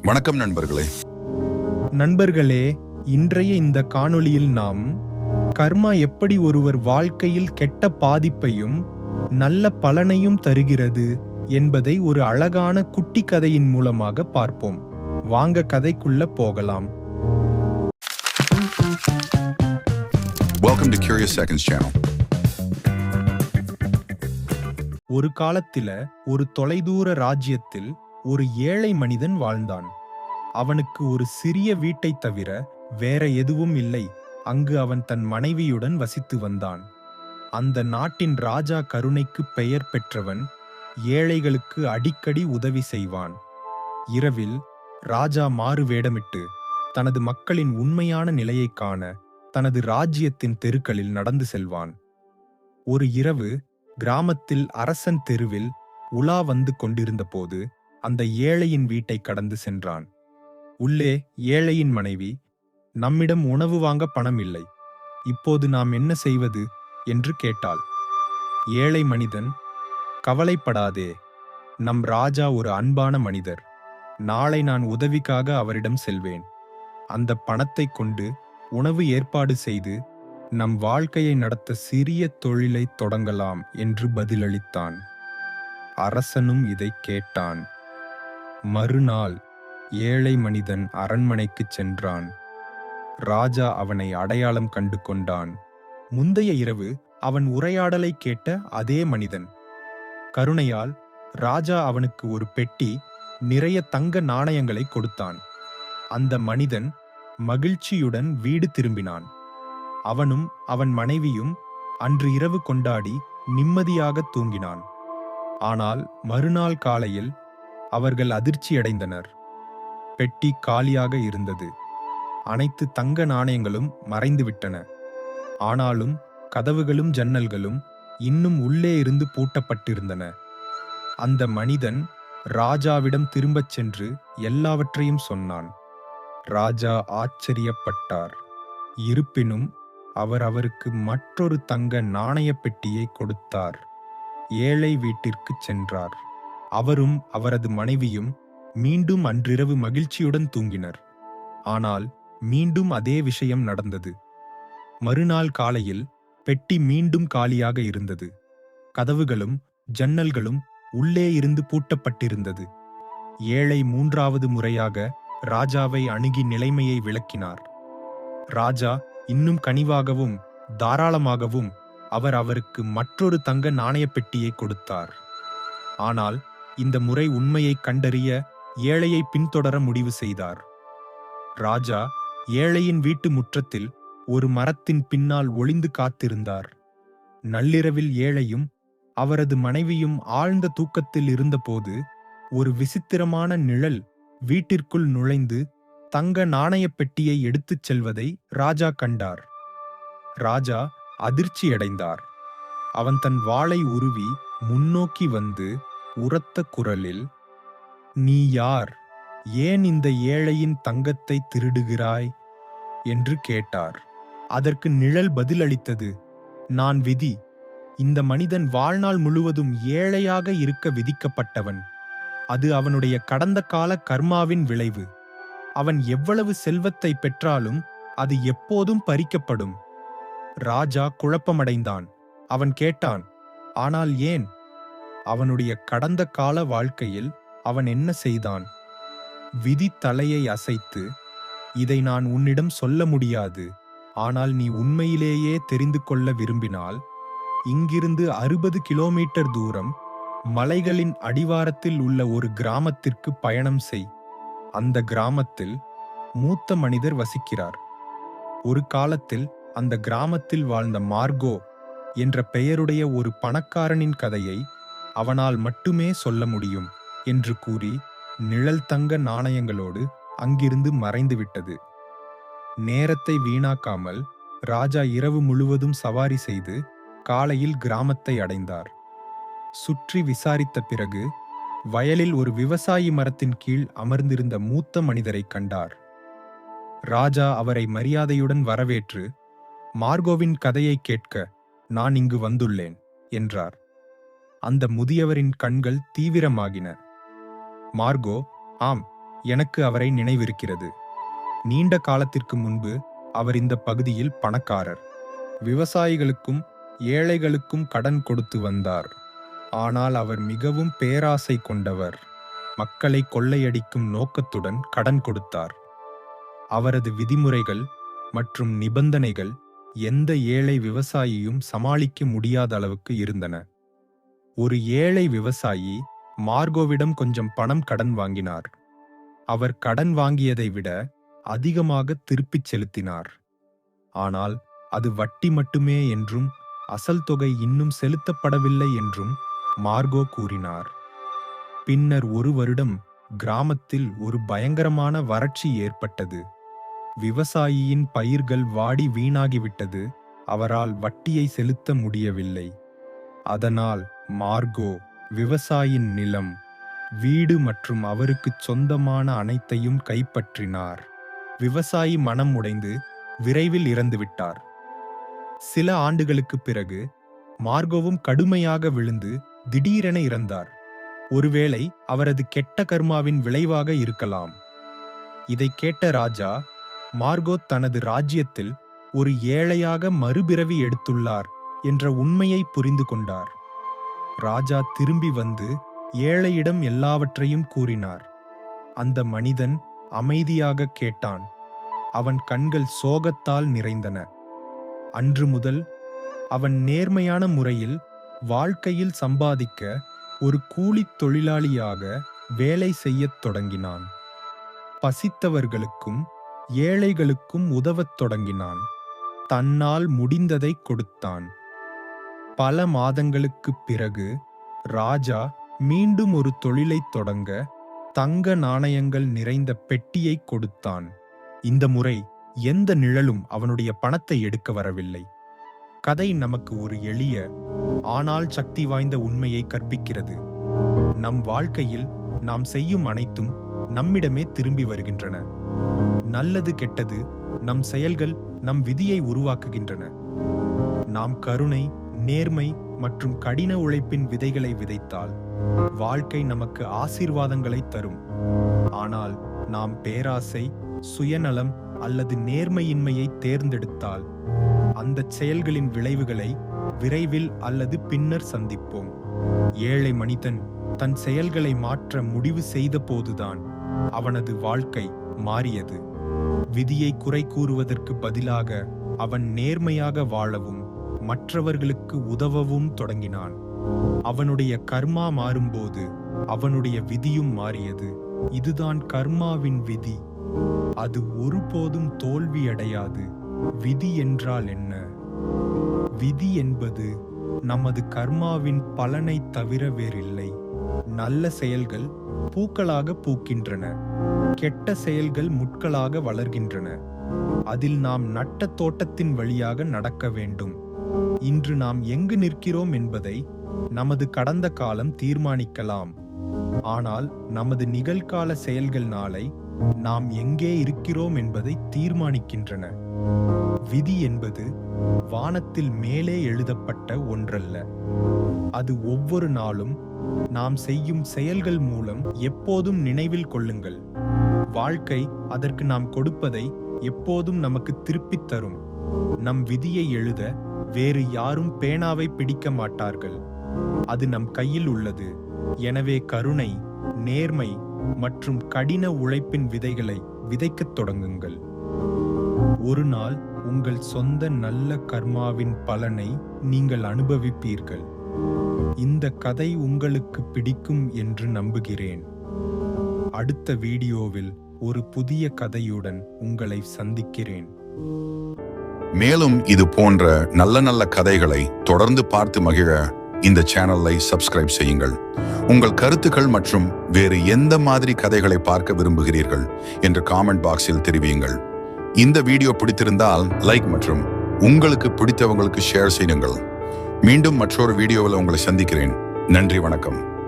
வணக்கம் நண்பர்களே. நண்பர்களே, இன்றைய இந்த காணொளியில் நாம் கர்மா எப்படி ஒருவர் வாழ்க்கையில் கெட்ட பாதிப்பையும் நல்ல பலனையும் தருகிறது என்பதை ஒரு அழகான குட்டி கதையின் மூலமாக பார்ப்போம். வாங்க கதைக்குள்ள போகலாம். Welcome to Curious Seconds channel. ஒரு காலத்தில ஒரு தொலைதூர ராஜ்யத்தில் ஒரு ஏழை மனிதன் வாழ்ந்தான். அவனுக்கு ஒரு சிறிய வீட்டை தவிர வேற எதுவும் இல்லை. அங்கு அவன் தன் மனைவியுடன் வசித்து வந்தான். அந்த நாட்டின் ராஜா கருணைக்கு பெயர் பெற்றவன். ஏழைகளுக்கு அடிக்கடி உதவி செய்வான். இரவில் ராஜா மாறு வேடமிட்டு தனது மக்களின் உண்மையான நிலையை காண தனது ராஜ்யத்தின் தெருக்களில் நடந்து செல்வான். ஒரு இரவு கிராமத்தில் அரசன் தெருவில் உலா வந்து கொண்டிருந்த போது அந்த ஏழையின் வீட்டை கடந்து சென்றான். உள்ளே ஏழையின் மனைவி, நம்மிடம் உணவு வாங்க பணம் இல்லை, இப்போது நாம் என்ன செய்வது என்று கேட்டாள். ஏழை மனிதன், கவலைப்படாதே, நம் ராஜா ஒரு அன்பான மனிதர். நாளை நான் உதவிக்காக அவரிடம் செல்வேன். அந்த பணத்தை கொண்டு உணவு ஏற்பாடு செய்து நம் வாழ்க்கையை நடத்த சிறிய தொழிலை தொடங்கலாம் என்று பதிலளித்தான். அரசனும் இதை கேட்டான். மறுநாள் ஏழை மனிதன் அரண்மனைக்கு சென்றான். ராஜா அவனை அடையாளம் கண்டு கொண்டான். முந்தைய இரவு அவன் உரையாடலை கேட்ட அதே மனிதன். கருணையால் ராஜா அவனுக்கு ஒரு பெட்டி நிறைய தங்க நாணயங்களை கொடுத்தான். அந்த மனிதன் மகிழ்ச்சியுடன் வீடு திரும்பினான். அவனும் அவன் மனைவியும் அன்று இரவு கொண்டாடி நிம்மதியாக தூங்கினான். ஆனால் மறுநாள் காலையில் அவர்கள் அதிர்ச்சியடைந்தனர். பெட்டி காலியாக இருந்தது. அனைத்து தங்க நாணயங்களும் மறைந்துவிட்டன. ஆனாலும் கதவுகளும் ஜன்னல்களும் இன்னும் உள்ளே இருந்து பூட்டப்பட்டிருந்தன. அந்த மனிதன் ராஜாவிடம் திரும்பச் சென்று எல்லாவற்றையும் சொன்னான். ராஜா ஆச்சரியப்பட்டார். இருப்பினும் அவர் அவருக்கு மற்றொரு தங்க நாணய பெட்டியை கொடுத்தார். ஏழை வீட்டிற்கு சென்றார். அவரும் அவரது மனைவியும் மீண்டும் அன்றிரவு மகிழ்ச்சியுடன் தூங்கினர். ஆனால் மீண்டும் அதே விஷயம் நடந்தது. மறுநாள் காலையில் பெட்டி மீண்டும் காலியாக இருந்தது. கதவுகளும் ஜன்னல்களும் உள்ளே இருந்து பூட்டப்பட்டிருந்தது. ஏழை மூன்றாவது முறையாக ராஜாவை அணுகி நிலைமையை விளக்கினார். ராஜா இன்னும் கனிவாகவும் தாராளமாகவும் அவருக்கு மற்றொரு தங்க நாணய பெட்டியை கொடுத்தார். ஆனால் இந்த முறை உண்மையை கண்டறிய ஏழையை பின்தொடர முடிவு செய்தார். ராஜா ஏழையின் வீட்டு முற்றத்தில் ஒரு மரத்தின் பின்னால் ஒளிந்து காத்திருந்தார். நள்ளிரவில் ஏழையும் அவரது மனைவியும் ஆழ்ந்த தூக்கத்தில் இருந்தபோது ஒரு விசித்திரமான நிழல் வீட்டிற்குள் நுழைந்து தங்க நாணய பெட்டியை எடுத்துச் செல்வதை ராஜா கண்டார். ராஜா அதிர்ச்சியடைந்தார். அவன் தன் வாளை உருவி முன்னோக்கி வந்து உரத்த குரலில், நீ யார்? ஏன் இந்த ஏழையின் தங்கத்தை திருடுகிறாய் என்று கேட்டார். அதற்கு நிழல் பதிலளித்தது, நான் விதி. இந்த மனிதன் வாழ்நாள் முழுவதும் ஏழையாக இருக்க விதிக்கப்பட்டவன். அது அவனுடைய கடந்த கால கர்மாவின் விளைவு. அவன் எவ்வளவு செல்வத்தை பெற்றாலும் அது எப்போதும் பறிக்கப்படும். ராஜா குழப்பமடைந்தான். அவன் கேட்டான், ஆனால் ஏன்? அவனுடைய கடந்த கால வாழ்க்கையில் அவன் என்ன செய்தான்? விதி தலையை அசைத்து, இதை நான் உன்னிடம் சொல்ல முடியாது. ஆனால் நீ உண்மையிலேயே தெரிந்து கொள்ள விரும்பினால் இங்கிருந்து 60 கிலோமீட்டர் தூரம் மலைகளின் அடிவாரத்தில் உள்ள ஒரு கிராமத்திற்கு பயணம் செய். அந்த கிராமத்தில் மூத்த மனிதர் வசிக்கிறார். ஒரு காலத்தில் அந்த கிராமத்தில் வாழ்ந்த மார்கோ என்ற பெயருடைய ஒரு பணக்காரனின் கதையை அவனால் மட்டுமே சொல்ல முடியும் என்று கூறி நிழல் தங்க நாணயங்களோடு அங்கிருந்து மறைந்துவிட்டது. நேரத்தை வீணாக்காமல் ராஜா இரவு முழுவதும் சவாரி செய்து காலையில் கிராமத்தை அடைந்தார். சுற்றி விசாரித்த பிறகு வயலில் ஒரு விவசாயி மரத்தின் கீழ் அமர்ந்திருந்த மூத்த மனிதரை கண்டார். ராஜா அவரை மரியாதையுடன் வரவேற்று, மார்கோவின் கதையை கேட்க நான் இங்கு வந்துள்ளேன் என்றார். அந்த முதியவரின் கண்கள் தீவிரமாகின. மார்கோ, ஆம், எனக்கு அவரை நினைவிருக்கிறது. நீண்ட காலத்திற்கு முன்பு அவர் இந்த பகுதியில் பணக்காரர். விவசாயிகளுக்கும் ஏழைகளுக்கும் கடன் கொடுத்து வந்தார். ஆனால் அவர் மிகவும் பேராசை கொண்டவர். மக்களை கொள்ளையடிக்கும் நோக்கத்துடன் கடன் கொடுத்தார். அவரது விதிமுறைகள் மற்றும் நிபந்தனைகள் எந்த ஏழை விவசாயியும் சமாளிக்க முடியாத அளவுக்கு இருந்தன. ஒரு ஏழை விவசாயி மார்கோவிடம் கொஞ்சம் பணம் கடன் வாங்கினார். அவர் கடன் வாங்கியதை விட அதிகமாக திருப்பிச் செலுத்தினார். ஆனால் அது வட்டி மட்டுமே என்றும் அசல் தொகை இன்னும் செலுத்தப்படவில்லை என்றும் மார்கோ கூறினார். பின்னர் ஒரு வருடம் கிராமத்தில் ஒரு பயங்கரமான வறட்சி ஏற்பட்டது. விவசாயியின் பயிர்கள் வாடி வீணாகிவிட்டது. அவரால் வட்டியை செலுத்த முடியவில்லை. அதனால் மார்கோ விவசாயின் நிலம், வீடு மற்றும் அவருக்குச் சொந்தமான அனைத்தையும் கைப்பற்றினார். விவசாயி மனம் உடைந்து விரைவில் இறந்துவிட்டார். சில ஆண்டுகளுக்குப் பிறகு மார்கோவும் கடுமையாக விழுந்து திடீரென இறந்தார். ஒருவேளை அவரது கெட்ட கர்மாவின் விளைவாக இருக்கலாம். இதை கேட்ட ராஜா மார்கோ தனது ராஜ்யத்தில் ஒரு ஏழையாக மறுபிறவி எடுத்துள்ளார் என்ற உண்மையை புரிந்து கொண்டார். ராஜா திரும்பி வந்து ஏழையிடம் எல்லாவற்றையும் கூறினார். அந்த மனிதன் அமைதியாக கேட்டான். அவன் கண்கள் சோகத்தால் நிறைந்தன. அன்று முதல் அவன் நேர்மையான முறையில் வாழ்க்கையில் சம்பாதிக்க ஒரு கூலித் தொழிலாளியாக வேலை செய்யத் தொடங்கினான். பசித்தவர்களுக்கும் ஏழைகளுக்கும் உதவத் தொடங்கினான். தன்னால் முடிந்ததை கொடுத்தான். பல மாதங்களுக்குப் பிறகு ராஜா மீண்டும் ஒரு தொழிலைத் தொடங்க தங்க நாணயங்கள் நிறைந்த பெட்டியை கொடுத்தான். இந்த முறை எந்த நிழலும் அவனுடைய பணத்தை எடுக்க வரவில்லை. கதை நமக்கு ஒரு எளிய ஆனால் சக்தி வாய்ந்த உண்மையை கற்பிக்கிறது. நம் வாழ்க்கையில் நாம் செய்யும் அனைத்தும் நம்மிடமே திரும்பி வருகின்றன. நல்லது கெட்டது நம் செயல்கள் நம் விதியை உருவாக்குகின்றன. நாம் கருணை, நேர்மை மற்றும் கடின உழைப்பின் விதைகளை விதைத்தால் வாழ்க்கை நமக்கு ஆசீர்வாதங்களை தரும். ஆனால் நாம் பேராசை, சுயநலம் அல்லது நேர்மையின்மையை தேர்ந்தெடுத்தால் அந்த செயல்களின் விளைவுகளை விரைவில் அல்லது பின்னர் சந்திப்போம். ஏழை மனிதன் தன் செயல்களை மாற்ற முடிவு செய்த போதுதான் அவனது வாழ்க்கை மாறியது. விதியை குறை கூறுவதற்கு பதிலாக அவன் நேர்மையாக வாழவும் மற்றவர்களுக்கு உதவவும் தொடங்கினான். அவனுடைய கர்மா மாறும்போது அவனுடைய விதியும் மாறியது. இதுதான் கர்மாவின் விதி. அது ஒருபோதும் தோல்வியடையாது. விதி என்றால் என்ன? விதி என்பது நமது கர்மாவின் பலனை தவிர வேறில்லை. நல்ல செயல்கள் பூக்களாக பூக்கின்றன, கெட்ட செயல்கள் முட்களாக வளர்கின்றன. அதில் நாம் நட்ட தோட்டத்தின் வழியாக நடக்க வேண்டும். இன்று நாம் எங்கு நிற்கிறோம் என்பதை நமது கடந்த காலம் தீர்மானிக்கலாம். ஆனால் நமது நிகழ்கால செயல்கள் நாளை நாம் எங்கே இருக்கிறோம் என்பதை தீர்மானிக்கின்றன. விதி என்பது வானத்தில் மேலே எழுதப்பட்ட ஒன்றல்ல. அது ஒவ்வொரு நாளும் நாம் செய்யும் செயல்கள் மூலம் எப்போதும் நினைவில் கொள்ளுங்கள். வாழ்க்கை அதற்கு நாம் கொடுப்பதை எப்போதும் நமக்கு திருப்பித் தரும். நம் விதியை எழுத வேறு யாரும் பேனாவை பிடிக்க மாட்டார்கள். அது நம் கையில் உள்ளது. எனவே கருணை, நேர்மை மற்றும் கடின உழைப்பின் விதைகளை விதைக்கத் தொடங்குங்கள். ஒரு நாள் உங்கள் சொந்த நல்ல கர்மாவின் பலனை நீங்கள் அனுபவிப்பீர்கள். இந்த கதை உங்களுக்கு பிடிக்கும் என்று நம்புகிறேன். அடுத்த வீடியோவில் ஒரு புதிய கதையுடன் உங்களை சந்திக்கிறேன். மேலும் இது போன்ற நல்ல நல்ல கதைகளை தொடர்ந்து பார்த்து மகிழ இந்த சேனலை சப்ஸ்கிரைப் செய்யுங்கள். உங்கள் கருத்துக்கள் மற்றும் வேறு எந்த மாதிரி கதைகளை பார்க்க விரும்புகிறீர்கள் என்று காமெண்ட் பாக்ஸில் தெரிவியுங்கள். இந்த வீடியோ பிடித்திருந்தால் லைக் மற்றும் உங்களுக்கு பிடித்தவங்களுக்கு ஷேர் செய்யுங்கள். மீண்டும் மற்றொரு வீடியோவில் உங்களை சந்திக்கிறேன். நன்றி, வணக்கம்.